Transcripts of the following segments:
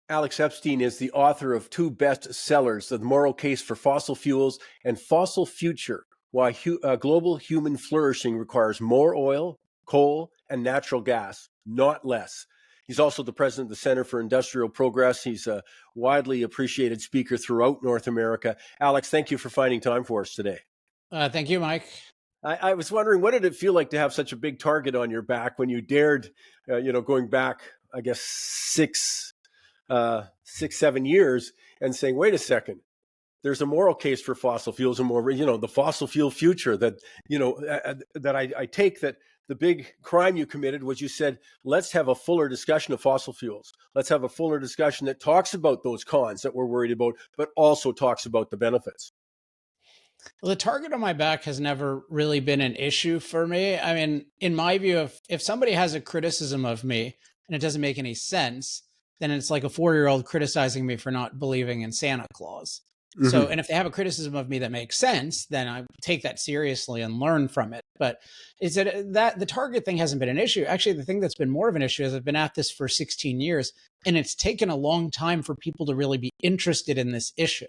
Alex Epstein is the author of two bestsellers, The Moral Case for Fossil Fuels and Fossil Future, Why Global Human Flourishing Requires More Oil, Coal, and Natural Gas, Not Less. He's also the president of the Center for Industrial Progress. He's a widely appreciated speaker throughout North America. Alex, thank you for finding time for us today. Thank you, Mike. I was wondering, what did it feel like to have such a big target on your back when you dared, going back, I guess, 7 years and saying, wait a second, there's a moral case for fossil fuels and more, the fossil fuel future that I take that the big crime you committed was you said, let's have a fuller discussion of fossil fuels. Let's have a fuller discussion that talks about those cons that we're worried about, but also talks about the benefits. Well, the target on my back has never really been an issue for me. I mean, in my view, if somebody has a criticism of me and it doesn't make any sense, then it's like a 4-year-old criticizing me for not believing in Santa Claus. So, and if they have a criticism of me that makes sense, then I take that seriously and learn from it. But is that the target thing hasn't been an issue. Actually, the thing that's been more of an issue is I've been at this for 16 years, and it's taken a long time for people to really be interested in this issue.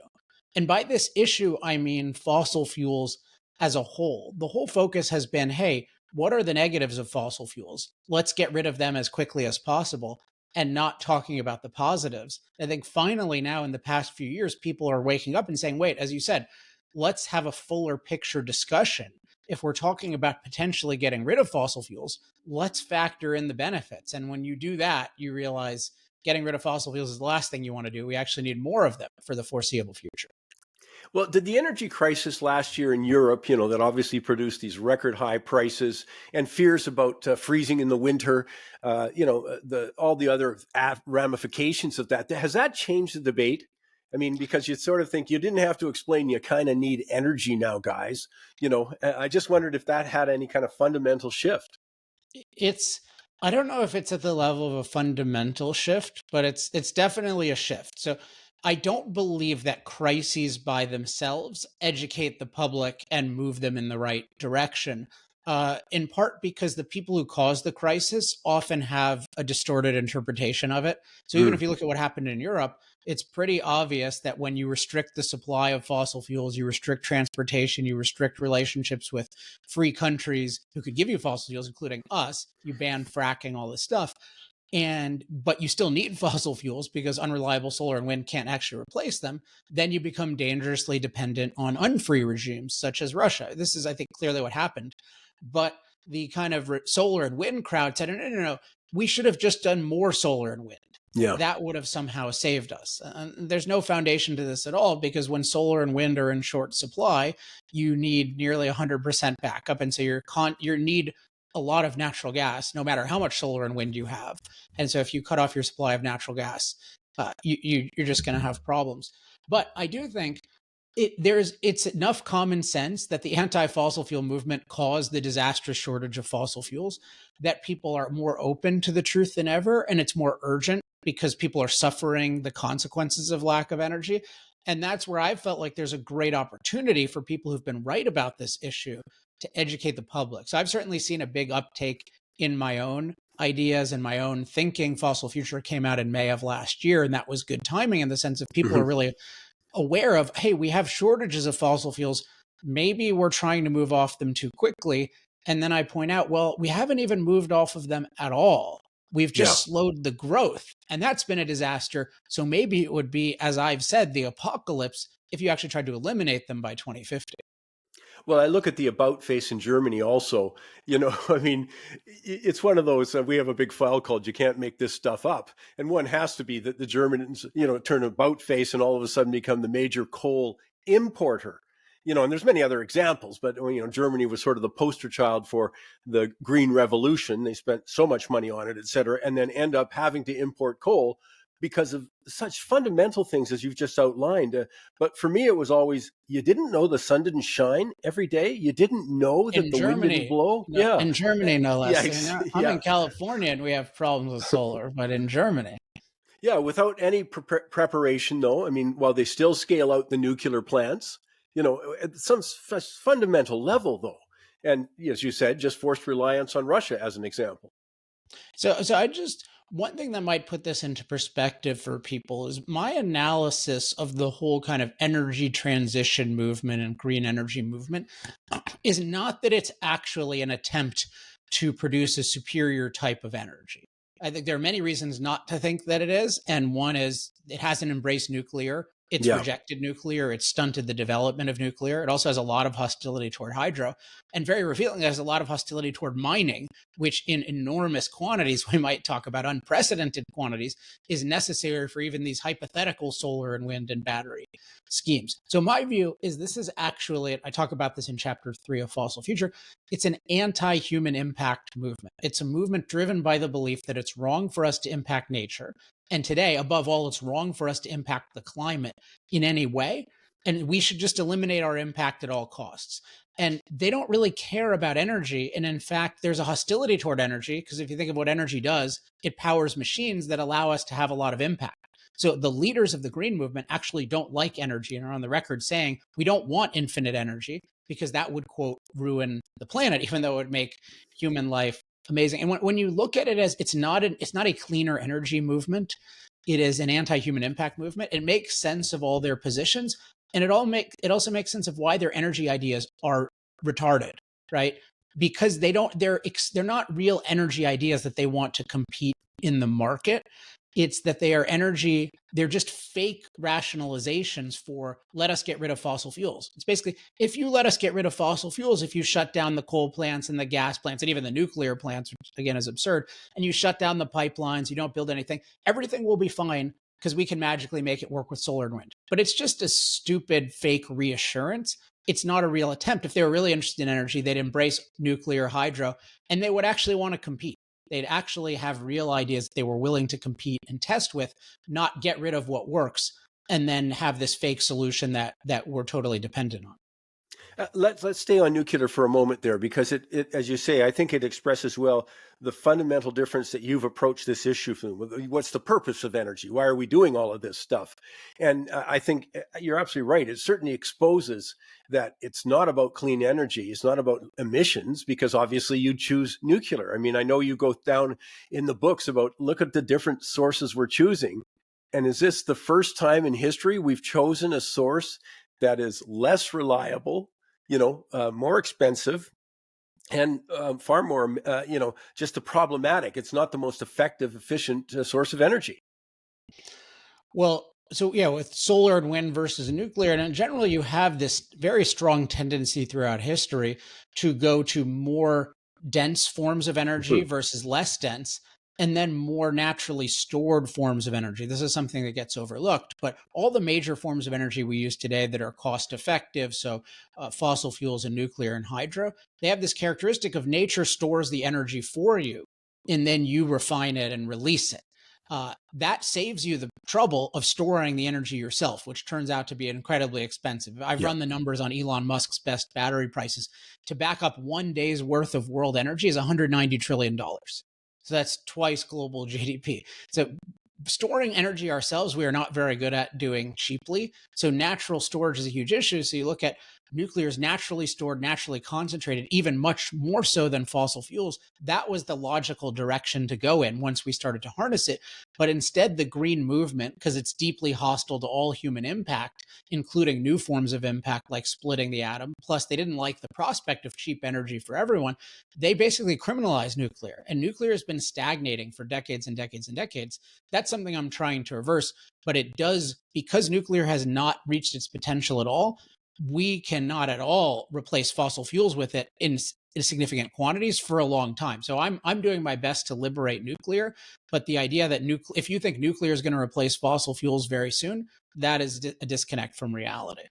And by this issue, I mean fossil fuels as a whole. The whole focus has been, hey, what are the negatives of fossil fuels? Let's get rid of them as quickly as possible, and not talking about the positives. I think finally now in the past few years, people are waking up and saying, wait, as you said, let's have a fuller picture discussion. If we're talking about potentially getting rid of fossil fuels, let's factor in the benefits. And when you do that, you realize getting rid of fossil fuels is the last thing you want to do. We actually need more of them for the foreseeable future. Well, did the energy crisis last year in Europe, that obviously produced these record high prices and fears about freezing in the winter, all the other ramifications of that, has that changed the debate? I mean, because you sort of think you didn't have to explain, you kind of need energy now, guys. I just wondered if that had any kind of fundamental shift. I don't know if it's at the level of a fundamental shift, but it's definitely a shift. So I don't believe that crises by themselves educate the public and move them in the right direction, in part because the people who cause the crisis often have a distorted interpretation of it. So even if you look at what happened in Europe, it's pretty obvious that when you restrict the supply of fossil fuels, you restrict transportation, you restrict relationships with free countries who could give you fossil fuels, including us, you ban fracking, all this stuff. But you still need fossil fuels because unreliable solar and wind can't actually replace them. Then you become dangerously dependent on unfree regimes such as Russia. This is, I think, clearly what happened. But the kind of solar and wind crowd said, no, we should have just done more solar and wind. Yeah. That would have somehow saved us. There's no foundation to this at all, because when solar and wind are in short supply, you need nearly 100% backup. And so you need a lot of natural gas, no matter how much solar and wind you have. And so if you cut off your supply of natural gas, you're just going to have problems. But I do think it's enough common sense that the anti-fossil fuel movement caused the disastrous shortage of fossil fuels that people are more open to the truth than ever. And it's more urgent because people are suffering the consequences of lack of energy. And that's where I felt like there's a great opportunity for people who've been right about this issue to educate the public. So I've certainly seen a big uptake in my own ideas and my own thinking. Fossil Future came out in May of last year, and that was good timing in the sense of people are really aware of, hey, we have shortages of fossil fuels. Maybe we're trying to move off them too quickly. And then I point out, well, we haven't even moved off of them at all. We've just slowed the growth, and that's been a disaster. So maybe it would be, as I've said, the apocalypse if you actually tried to eliminate them by 2050. Well, I look at the about face in Germany also. I mean, it's one of those, we have a big file called You Can't Make This Stuff Up. And one has to be that the Germans, turn about face and all of a sudden become the major coal importer. And there's many other examples, but, Germany was sort of the poster child for the Green Revolution. They spent so much money on it, et cetera, and then end up having to import coal because of such fundamental things as you've just outlined. But for me, it was always, you didn't know the sun didn't shine every day. You didn't know that the wind didn't blow. In Germany, no less. I'm in California and we have problems with solar, but in Germany. Yeah, without any preparation, though. I mean, while they still scale out the nuclear plants, at some fundamental level, though. And as you said, just forced reliance on Russia as an example. So I just One thing that might put this into perspective for people is my analysis of the whole kind of energy transition movement and green energy movement is not that it's actually an attempt to produce a superior type of energy. I think there are many reasons not to think that it is. And one is it hasn't embraced nuclear. It's Yeah. rejected nuclear. It's stunted the development of nuclear. It also has a lot of hostility toward hydro. And very revealing, it has a lot of hostility toward mining, which in enormous quantities, we might talk about unprecedented quantities, is necessary for even these hypothetical solar and wind and battery schemes. So my view is this is actually, I talk about this in chapter 3 of Fossil Future, it's an anti-human impact movement. It's a movement driven by the belief that it's wrong for us to impact nature. And today, above all, it's wrong for us to impact the climate in any way. And we should just eliminate our impact at all costs. And they don't really care about energy. And in fact, there's a hostility toward energy, because if you think of what energy does, it powers machines that allow us to have a lot of impact. So the leaders of the green movement actually don't like energy and are on the record saying, we don't want infinite energy because that would, quote, ruin the planet, even though it would make human life amazing. And when you look at it as it's not a cleaner energy movement, it is an anti-human impact movement. It makes sense of all their positions, and it also makes sense of why their energy ideas are retarded, right? Because they're not real energy ideas that they want to compete in the market. It's that they're just fake rationalizations for let us get rid of fossil fuels. It's basically, if you let us get rid of fossil fuels, if you shut down the coal plants and the gas plants and even the nuclear plants, which again is absurd, and you shut down the pipelines, you don't build anything, everything will be fine because we can magically make it work with solar and wind. But it's just a stupid fake reassurance. It's not a real attempt. If they were really interested in energy, they'd embrace nuclear, hydro, and they would actually want to compete. They'd actually have real ideas that they were willing to compete and test with, not get rid of what works, and then have this fake solution that we're totally dependent on. Let's stay on nuclear for a moment there, because it, as you say, I think it expresses well the fundamental difference that you've approached this issue from. What's the purpose of energy? Why are we doing all of this stuff? And I think you're absolutely right. It certainly exposes that it's not about clean energy. It's not about emissions, because obviously you choose nuclear. I mean, I know you go down in the books about look at the different sources we're choosing. And is this the first time in history we've chosen a source that is less reliable, more expensive, and far more, just a problematic? It's not the most effective, efficient source of energy. Well, so yeah, with solar and wind versus nuclear, and in general, you have this very strong tendency throughout history to go to more dense forms of energy Mhm. versus less dense, and then more naturally stored forms of energy. This is something that gets overlooked, but all the major forms of energy we use today that are cost effective, so fossil fuels and nuclear and hydro, they have this characteristic of nature stores the energy for you, and then you refine it and release it. That saves you the trouble of storing the energy yourself, which turns out to be incredibly expensive. I've Yeah. run the numbers on Elon Musk's best battery prices. To back up 1 day's worth of world energy is $190 trillion. So that's twice global GDP. So storing energy ourselves, we are not very good at doing cheaply. So natural storage is a huge issue. So you look at nuclear is naturally stored, naturally concentrated, even much more so than fossil fuels. That was the logical direction to go in once we started to harness it. But instead, the green movement, because it's deeply hostile to all human impact, including new forms of impact like splitting the atom, plus they didn't like the prospect of cheap energy for everyone, they basically criminalized nuclear. And nuclear has been stagnating for decades and decades and decades. That's something I'm trying to reverse, but it does, because nuclear has not reached its potential at all, we cannot at all replace fossil fuels with it in significant quantities for a long time. So I'm doing my best to liberate nuclear, but the idea that if you think nuclear is going to replace fossil fuels very soon, that is a disconnect from reality.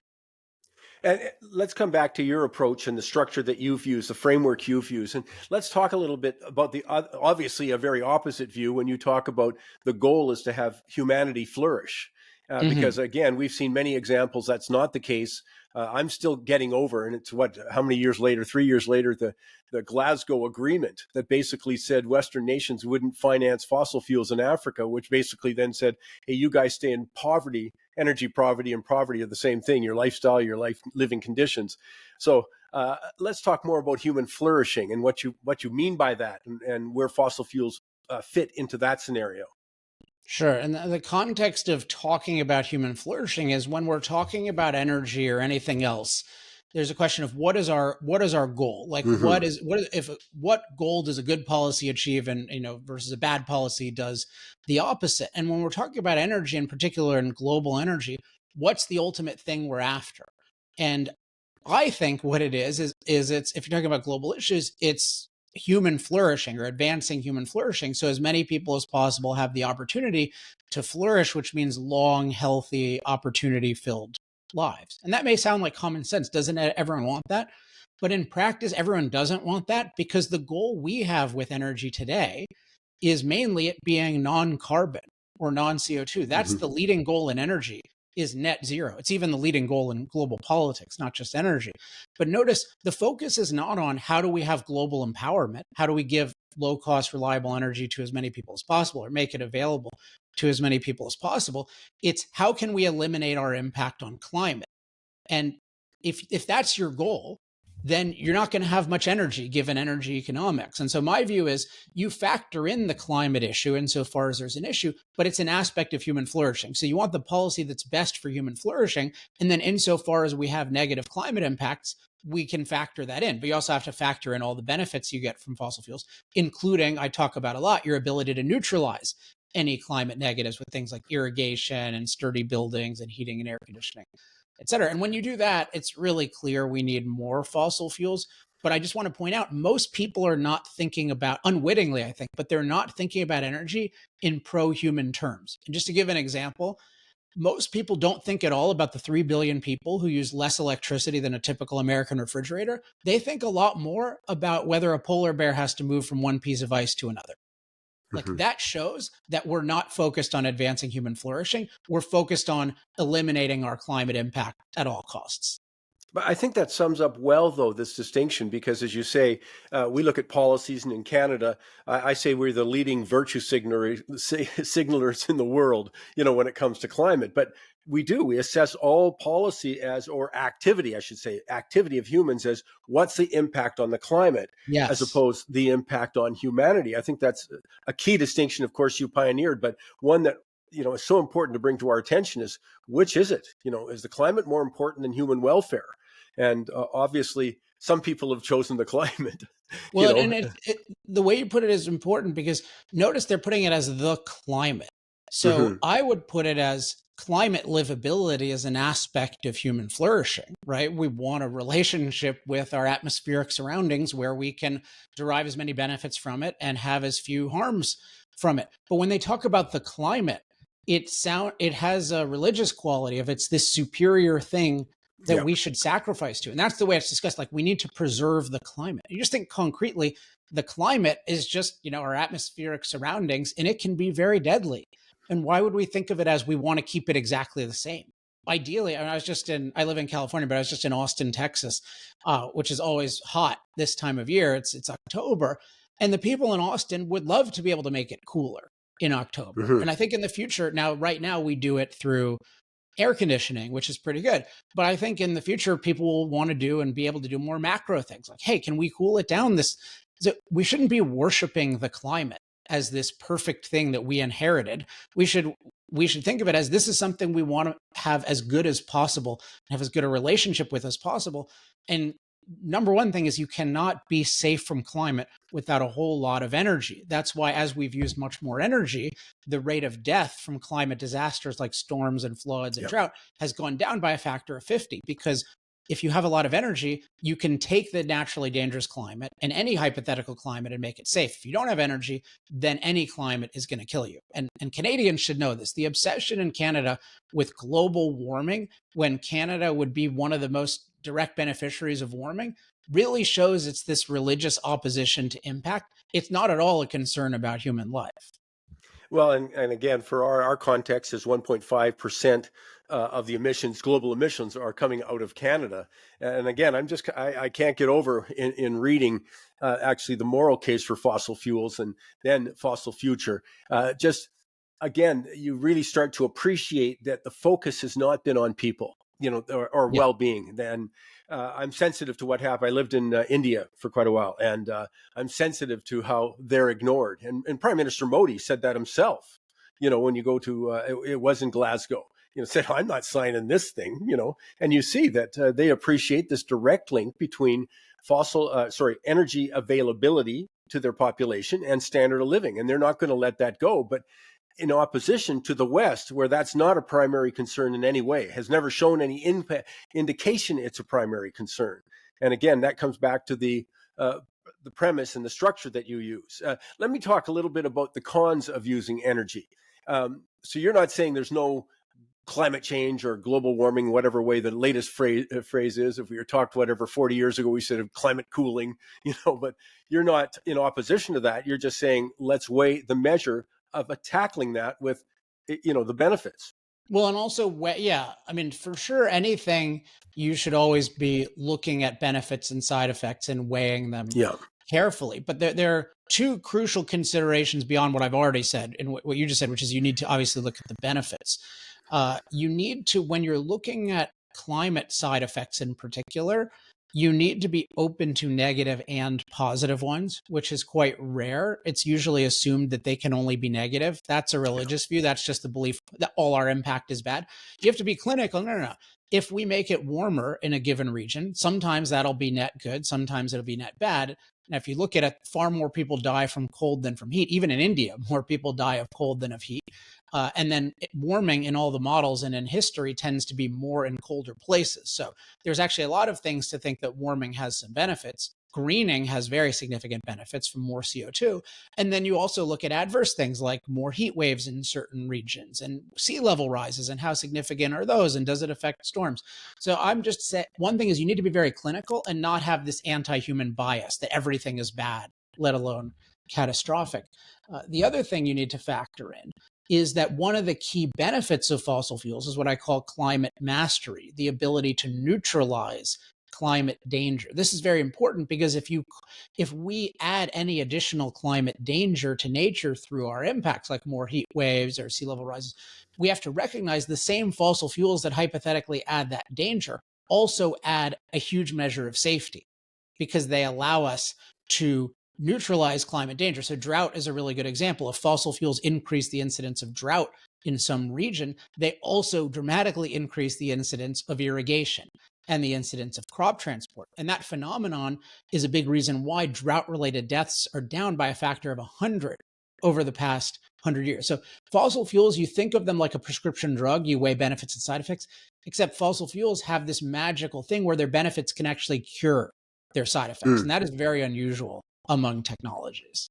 And let's come back to your approach and the structure that you've used, the framework you've used. And let's talk a little bit about the obviously a very opposite view when you talk about the goal is to have humanity flourish. Mm-hmm. Because again, we've seen many examples that's not the case. I'm still getting over, and it's how many years later, 3 years later, the Glasgow Agreement that basically said Western nations wouldn't finance fossil fuels in Africa, which basically then said, hey, you guys stay in poverty. Energy poverty and poverty are the same thing, your lifestyle, your life living conditions. So let's talk more about human flourishing and what you mean by that, and where fossil fuels fit into that scenario? Sure. And the context of talking about human flourishing is when we're talking about energy or anything else, there's a question of what is our goal? Like Hmm. what goal does a good policy achieve, and versus a bad policy does the opposite. And when we're talking about energy in particular and global energy, what's the ultimate thing we're after? And I think what it is it's, if you're talking about global issues, it's human flourishing or advancing human flourishing. So as many people as possible have the opportunity to flourish, which means long, healthy, opportunity filled lives. And that may sound like common sense. Doesn't everyone want that? But in practice, everyone doesn't want that, because the goal we have with energy today is mainly it being non-carbon or non-CO2. That's Hmm. the leading goal in energy, is net zero. It's even the leading goal in global politics, not just energy. But notice the focus is not on how do we have global empowerment? How do we give low cost, reliable energy to as many people as possible or make it available to as many people as possible? It's how can we eliminate our impact on climate? And if that's your goal, then you're not going to have much energy given energy economics. And so my view is you factor in the climate issue insofar as there's an issue, but it's an aspect of human flourishing. So you want the policy that's best for human flourishing. And then insofar as we have negative climate impacts, we can factor that in. But you also have to factor in all the benefits you get from fossil fuels, including, I talk about a lot, your ability to neutralize any climate negatives with things like irrigation and sturdy buildings and heating and air conditioning, et cetera. And when you do that, it's really clear we need more fossil fuels. But I just want to point out, most people are not thinking about, unwittingly, I think, but they're not thinking about energy in pro-human terms. And just to give an example, most people don't think at all about the 3 billion people who use less electricity than a typical American refrigerator. They think a lot more about whether a polar bear has to move from one piece of ice to another. Like, Hmm. that shows that we're not focused on advancing human flourishing. We're focused on eliminating our climate impact at all costs. But I think that sums up well, though, this distinction, because as you say, we look at policies, and in Canada, I say we're the leading virtue signalers in the world, when it comes to climate. But we assess all policy as, or activity, I should say, activity of humans as what's the impact on the climate, as Yes. opposed to the impact on humanity. I think that's a key distinction, of course, you pioneered, but one that is so important to bring to our attention is, which is it? Is the climate more important than human welfare? And obviously, some people have chosen the climate. you Well, know. and the way you put it is important, because notice they're putting it as the climate. So Hmm. I would put it as climate livability as an aspect of human flourishing, right? We want a relationship with our atmospheric surroundings where we can derive as many benefits from it and have as few harms from it. But when they talk about the climate, it has a religious quality of, it's this superior thing that Yep. we should sacrifice to. And that's the way it's discussed. Like, we need to preserve the climate. You just think concretely, the climate is just, our atmospheric surroundings, and it can be very deadly. And why would we think of it as we want to keep it exactly the same? Ideally, I live in California, but I was just in Austin, Texas, which is always hot this time of year. It's October. And the people in Austin would love to be able to make it cooler in October. Hmm. And I think in the future, right now we do it through air conditioning, which is pretty good. But I think in the future, people will want to do and be able to do more macro things like, hey, can we cool it down? So we shouldn't be worshiping the climate as this perfect thing that we inherited. We should think of it as, this is something we want to have as good as possible, have as good a relationship with as possible. And number one thing is, you cannot be safe from climate without a whole lot of energy. That's why, as we've used much more energy, the rate of death from climate disasters like storms and floods and Yep. drought has gone down by a factor of 50. Because if you have a lot of energy, you can take the naturally dangerous climate and any hypothetical climate and make it safe. If you don't have energy, then any climate is going to kill you. And Canadians should know this. The obsession in Canada with global warming, when Canada would be one of the most direct beneficiaries of warming, really shows it's this religious opposition to impact. It's not at all a concern about human life. Well, and again, for our context, is 1.5% of the emissions, global emissions, are coming out of Canada. And again, I can't get over in reading actually the moral case for fossil fuels and then fossil future. Just again, you really start to appreciate that the focus has not been on people. or Yeah. well-being. Then I'm sensitive to what happened. I lived in India for quite a while, and I'm sensitive to how they're ignored. And Prime Minister Modi said that himself. When you go to it was in Glasgow. Said, I'm not signing this thing. And you see that they appreciate this direct link between energy availability to their population and standard of living, and they're not going to let that go. But in opposition to the West, where that's not a primary concern in any way, has never shown any indication it's a primary concern. And again, that comes back to the premise and the structure that you use. Let me talk a little bit about the cons of using energy. So you're not saying there's no climate change or global warming, whatever way the latest phrase is. If we were talked, 40 years ago, we said of climate cooling, but you're not in opposition to that. You're just saying, let's weigh the measure of tackling that with, the benefits. Well, and also, yeah, I mean, for sure, anything you should always be looking at benefits and side effects and weighing them carefully. But there are two crucial considerations beyond what I've already said and what you just said, which is you need to obviously look at the benefits. You need to, when you're looking at climate side effects in particular, you need to be open to negative and positive ones, which is quite rare. It's usually assumed that they can only be negative. That's a religious view. That's just the belief that all our impact is bad. You have to be clinical. No. If we make it warmer in a given region, sometimes that'll be net good. Sometimes it'll be net bad. And if you look at it, far more people die from cold than from heat. Even in India, more people die of cold than of heat. And then warming in all the models and in history tends to be more in colder places. So there's actually a lot of things to think that warming has some benefits. Greening has very significant benefits from more CO2. And then you also look at adverse things like more heat waves in certain regions and sea level rises, and how significant are those, and does it affect storms? So I'm just saying, one thing is you need to be very clinical and not have this anti-human bias that everything is bad, let alone catastrophic. The other thing you need to factor in is that one of the key benefits of fossil fuels is what I call climate mastery, the ability to neutralize climate danger. This is very important because if we add any additional climate danger to nature through our impacts, like more heat waves or sea level rises, we have to recognize the same fossil fuels that hypothetically add that danger also add a huge measure of safety, because they allow us to neutralize climate danger. So drought is a really good example. If fossil fuels increase the incidence of drought in some region, they also dramatically increase the incidence of irrigation and the incidence of crop transport. And that phenomenon is a big reason why drought-related deaths are down by a factor of 100 over the past 100 years. So fossil fuels, you think of them like a prescription drug, you weigh benefits and side effects, except fossil fuels have this magical thing where their benefits can actually cure their side effects. And that is very unusual among technologies.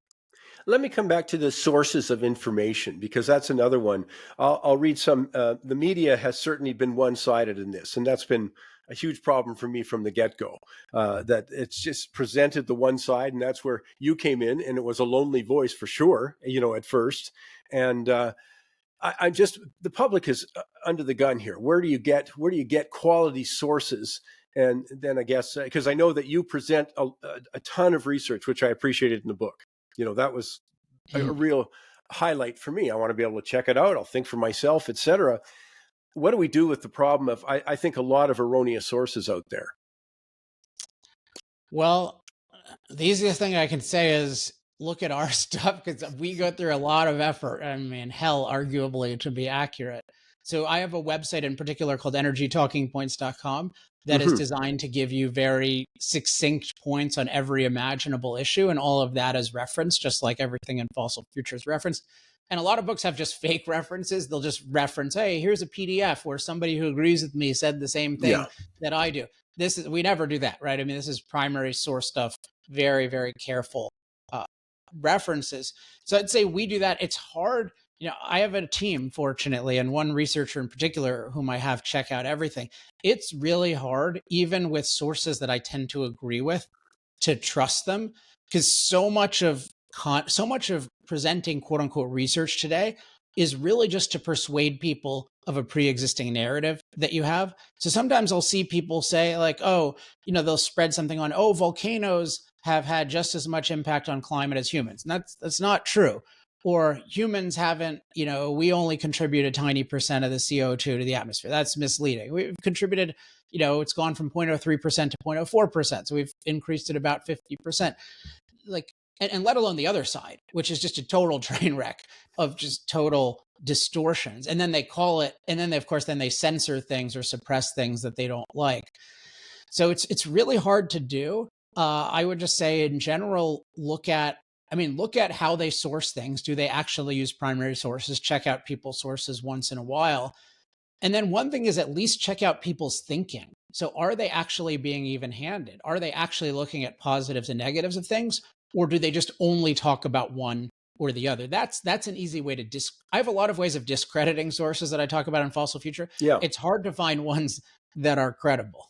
Let me come back to the sources of information, because that's another one. I'll read some. The media has certainly been one-sided in this, and that's been a huge problem for me from the get-go, that it's just presented the one side, and that's where you came in, and it was a lonely voice for sure, at first. And I'm just, the public is under the gun here. Where do you get quality sources? And then I guess, because I know that you present a ton of research, which I appreciated in the book. That was a real highlight for me. I want to be able to check it out. I'll think for myself, etc. What do we do with the problem of, I think, a lot of erroneous sources out there? Well, the easiest thing I can say is look at our stuff, because we go through a lot of effort. I mean, hell, arguably, to be accurate. So I have a website in particular called energytalkingpoints.com that is designed to give you very succinct points on every imaginable issue. And all of that is referenced, just like everything in Fossil Future is referenced. And a lot of books have just fake references. They'll just reference, hey, here's a PDF where somebody who agrees with me said the same thing that I do. We never do that, right? I mean, this is primary source stuff, very, very careful references. So I'd say we do that. It's hard. I have a team, fortunately, and one researcher in particular whom I have check out everything. It's really hard, even with sources that I tend to agree with, to trust them, because so much of presenting quote unquote research today is really just to persuade people of a pre-existing narrative that you have. So sometimes I'll see people say like, they'll spread something on, volcanoes have had just as much impact on climate as humans. And that's not true. or humans haven't, we only contribute a tiny percent of the CO2 to the atmosphere. That's misleading. We've contributed, it's gone from 0.03% to 0.04%. So we've increased it about 50%. Like, and let alone the other side, which is just a total train wreck of just total distortions. And then they call it, and then of course, then they censor things or suppress things that they don't like. So it's really hard to do. I would just say in general, look at how they source things. Do they actually use primary sources? Check out people's sources once in a while. And then one thing is at least check out people's thinking. So are they actually being even handed? Are they actually looking at positives and negatives of things? Or do they just only talk about one or the other? That's an easy way to I have a lot of ways of discrediting sources that I talk about in Fossil Future. Yeah. It's hard to find ones that are credible.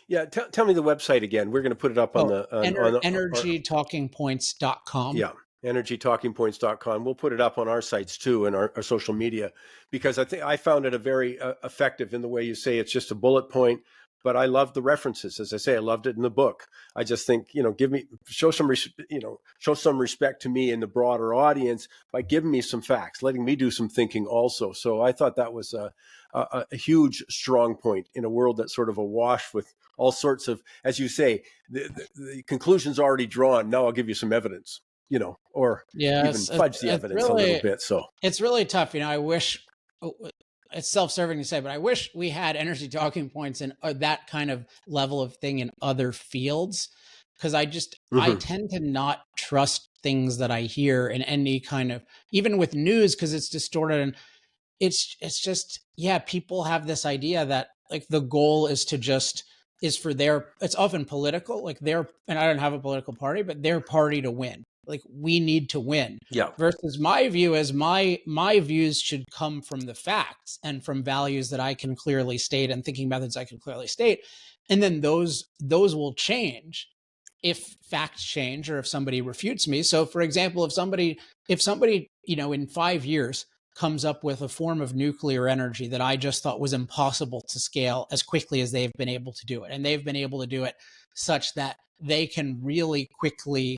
Yeah, tell me the website again. We're going to put it up on energytalkingpoints.com. Yeah, energytalkingpoints.com. We'll put it up on our sites too and our social media, because I found it a very effective in the way you say it's just a bullet point. But I love the references. As I say, I loved it in the book. I just think, show some respect to me and the broader audience by giving me some facts, letting me do some thinking also. So I thought that was a huge, strong point in a world that's sort of awash with all sorts of, as you say, the conclusion's already drawn. Now I'll give you some evidence, or even fudge the evidence a little bit. So it's really tough. I wish, it's self-serving to say, but I wish we had energy talking points and that kind of level of thing in other fields. Because I tend to not trust things that I hear in any kind of, even with news, because it's distorted. And it's just, people have this idea that like the goal is for it's often political, like and I don't have a political party, but their party to win. Like we need to win. Yeah. Versus my view is my views should come from the facts and from values that I can clearly state and thinking methods I can clearly state. And then those will change if facts change or if somebody refutes me. So for example, if somebody, in 5 years comes up with a form of nuclear energy that I just thought was impossible to scale as quickly as they've been able to do it, and they've been able to do it such that they can really quickly,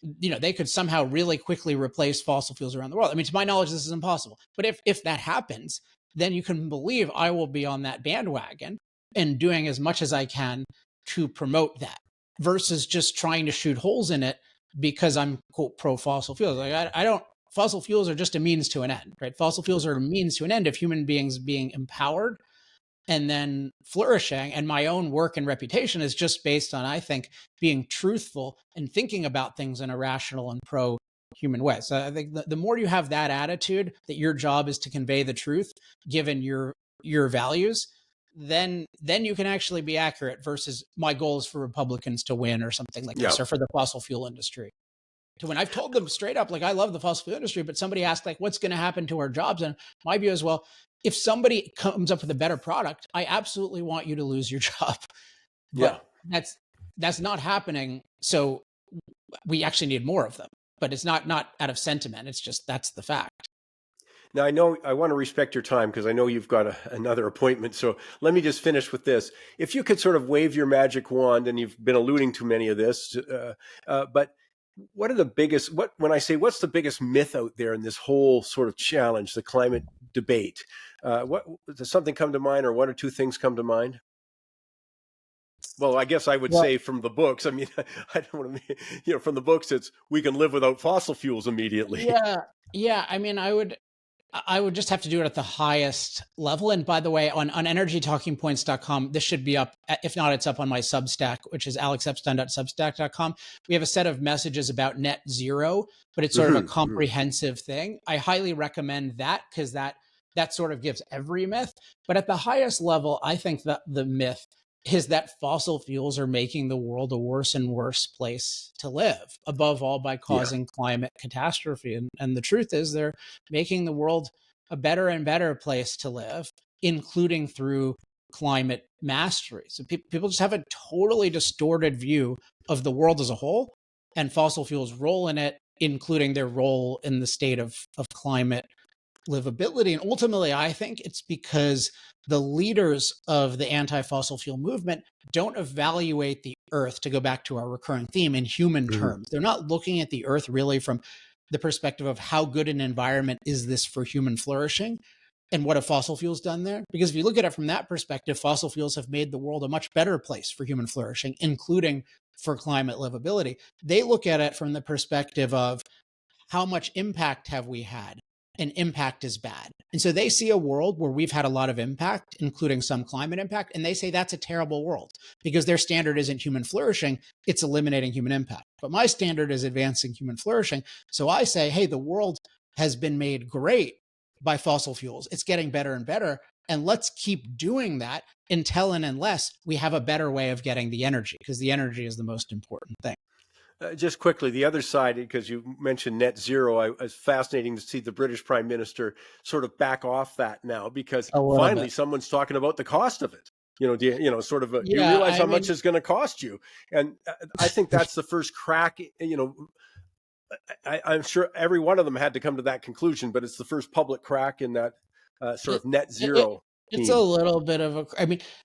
they could somehow really quickly replace fossil fuels around the world. I mean, to my knowledge, this is impossible. But if that happens, then you can believe I will be on that bandwagon and doing as much as I can to promote that, versus just trying to shoot holes in it because I'm, quote, pro fossil fuels. Like fossil fuels are just a means to an end, right? Fossil fuels are a means to an end of human beings being empowered and then flourishing. And my own work and reputation is just based on, I think, being truthful and thinking about things in a rational and pro-human way. So I think the more you have that attitude that your job is to convey the truth, given your values, then you can actually be accurate, versus my goal is for Republicans to win or something like this, or for the fossil fuel industry to win. I've told them straight up, like, I love the fossil fuel industry, but somebody asked, like, what's going to happen to our jobs? And my view is, well, if somebody comes up with a better product, I absolutely want you to lose your job. But that's not happening. So we actually need more of them, but it's not out of sentiment. It's just, that's the fact. Now, I want to respect your time because I know you've got another appointment. So let me just finish with this. If you could sort of wave your magic wand, and you've been alluding to many of this, but what are the biggest, when I say what's the biggest myth out there in this whole sort of challenge, the climate debate? Does something come to mind, or one or two things come to mind? Well, I guess I would say from the books. I mean, I don't want to, from the books, it's we can live without fossil fuels immediately. Yeah. I mean, I would just have to do it at the highest level. And by the way, on energytalkingpoints.com, this should be up. If not, it's up on my Substack, which is alexepstein.substack.com. We have a set of messages about net zero, but it's sort of a comprehensive thing. I highly recommend that, because that sort of gives every myth. But at the highest level, I think that the myth is that fossil fuels are making the world a worse and worse place to live, above all by causing climate catastrophe. And the truth is, they're making the world a better and better place to live, including through climate mastery. So people just have a totally distorted view of the world as a whole and fossil fuels' role in it, including their role in the state of climate livability. And ultimately, I think it's because the leaders of the anti-fossil fuel movement don't evaluate the Earth, to go back to our recurring theme, in human terms. They're not looking at the Earth really from the perspective of how good an environment is this for human flourishing, and what have fossil fuels done there? Because if you look at it from that perspective, fossil fuels have made the world a much better place for human flourishing, including for climate livability. They look at it from the perspective of how much impact have we had? And impact is bad. And so they see a world where we've had a lot of impact, including some climate impact, and they say that's a terrible world because their standard isn't human flourishing, it's eliminating human impact. But my standard is advancing human flourishing. So I say, hey, the world has been made great by fossil fuels. It's getting better and better. And let's keep doing that until and unless we have a better way of getting the energy, because the energy is the most important thing. Just quickly, the other side, because you mentioned net zero, it's fascinating to see the British Prime Minister sort of back off that now, because finally someone's talking about the cost of it. Do you sort of, do you realize how much it's going to cost you? And I think that's the first crack. I'm sure every one of them had to come to that conclusion, but it's the first public crack in that sort of net zero. It's a little bit of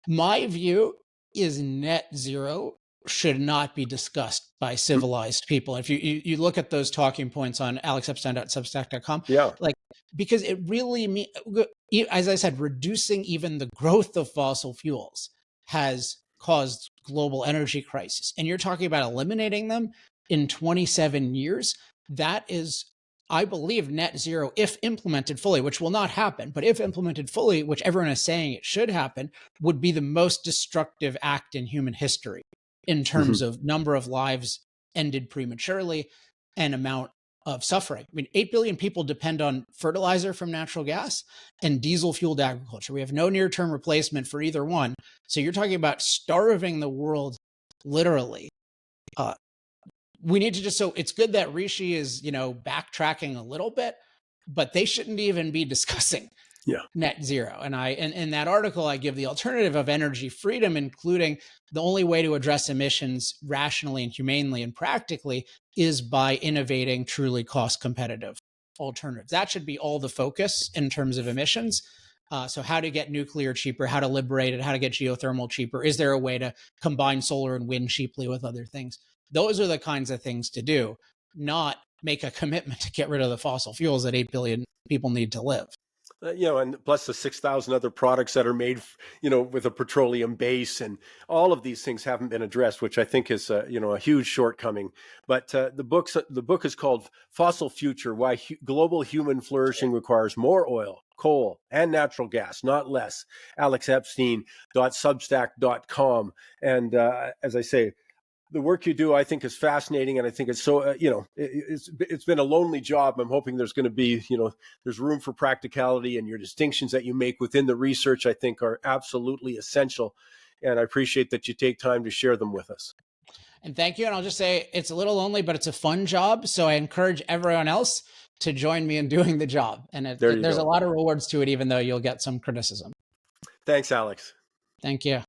my view is net zero should not be discussed by civilized people. If you look at those talking points on alexepstein.substack.com, because it really means, as I said, reducing even the growth of fossil fuels has caused global energy crisis. And you're talking about eliminating them in 27 years. That is, I believe, net zero, if implemented fully, which will not happen, but if implemented fully, which everyone is saying it should happen, would be the most destructive act in human history in terms of number of lives ended prematurely and amount of suffering. 8 billion people depend on fertilizer from natural gas and diesel-fueled agriculture. We have no near-term replacement for either one. So you're talking about starving the world, literally. We need to so it's good that Rishi is, backtracking a little bit, but they shouldn't even be discussing net zero. And in that article, I give the alternative of energy freedom, including the only way to address emissions rationally and humanely and practically is by innovating truly cost competitive alternatives. That should be all the focus in terms of emissions. So how to get nuclear cheaper, how to liberate it, how to get geothermal cheaper. Is there a way to combine solar and wind cheaply with other things? Those are the kinds of things to do, not make a commitment to get rid of the fossil fuels that 8 billion people need to live. And plus the 6,000 other products that are made, with a petroleum base, and all of these things haven't been addressed, which I think is, a huge shortcoming. But the book is called Fossil Future: Why Global Human Flourishing Requires More Oil, Coal, and Natural Gas, Not Less. alexepstein.substack.com. And as I say, the work you do, I think, is fascinating, and I think it's so, it's been a lonely job. I'm hoping there's going to be, there's room for practicality, and your distinctions that you make within the research, I think, are absolutely essential. And I appreciate that you take time to share them with us. And thank you. And I'll just say it's a little lonely, but it's a fun job. So I encourage everyone else to join me in doing the job. And there's a lot of rewards to it, even though you'll get some criticism. Thanks, Alex. Thank you.